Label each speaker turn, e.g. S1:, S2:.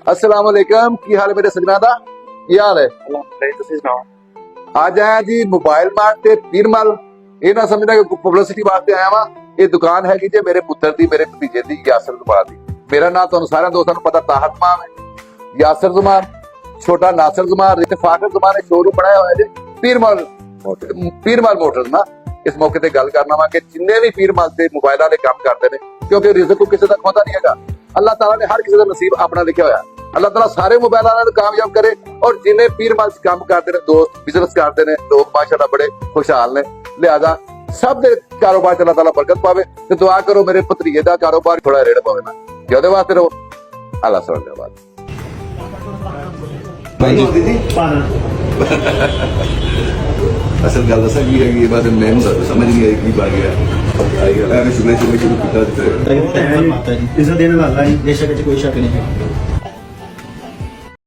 S1: अस्सलाम वालेकुम, की हाल है मेरे सजना दा? की हाल है?
S2: ਤੁਸੀਂ ਸੁਣਾਓ।
S1: आज आया जी मोबाइल मार्ट ते पीरमल। ये ना समझना कि पब्लिसिटी वास्ते आया वा। ये दुकान है जी मेरे पुत्र दी, मेरे भतीजे दी, यासर जुमान दी। मेरा नाम तो सारे दोस्तों को पता ताहत जुमान है, यासर जुमान, छोटा नासर जुमान, फाखर जुमान ने शोरूम बनाया हुआ है जी पीरमल मोटर्स ना। इस मौके ते गल करना वा कि जिन्ने भी पीरमल ते मोबाइल वाले काम करते हैं, क्योंकि रिज़्क किसी तक होता नहीं है। अल्लाह ताला ने हर किसी का नसीब अपना लिखा हुआ। अल्लाह ताला सारे मोबाइल वालों को कामयाब करे और जिन्हें पीरमल काम करते हैं, दोस्त बिजनेस करते हैं, लोग माशाल्लाह बड़े खुशहाल ने। लिहाजा सब दे कारोबार च अल्लाह ताला बरकत पावे ते दुआ करो मेरे भतरीजे दा कारोबार थोड़ा रेड़ पावे ना। जेदे वास्ते रहो अल्लाह सुन बात
S3: असल गल दसा की है कि बात मैं समझ नहीं आई की बन गया शुक्रिया शुरू किया
S4: इस दिन वाला बेशक कोई शक नहीं है।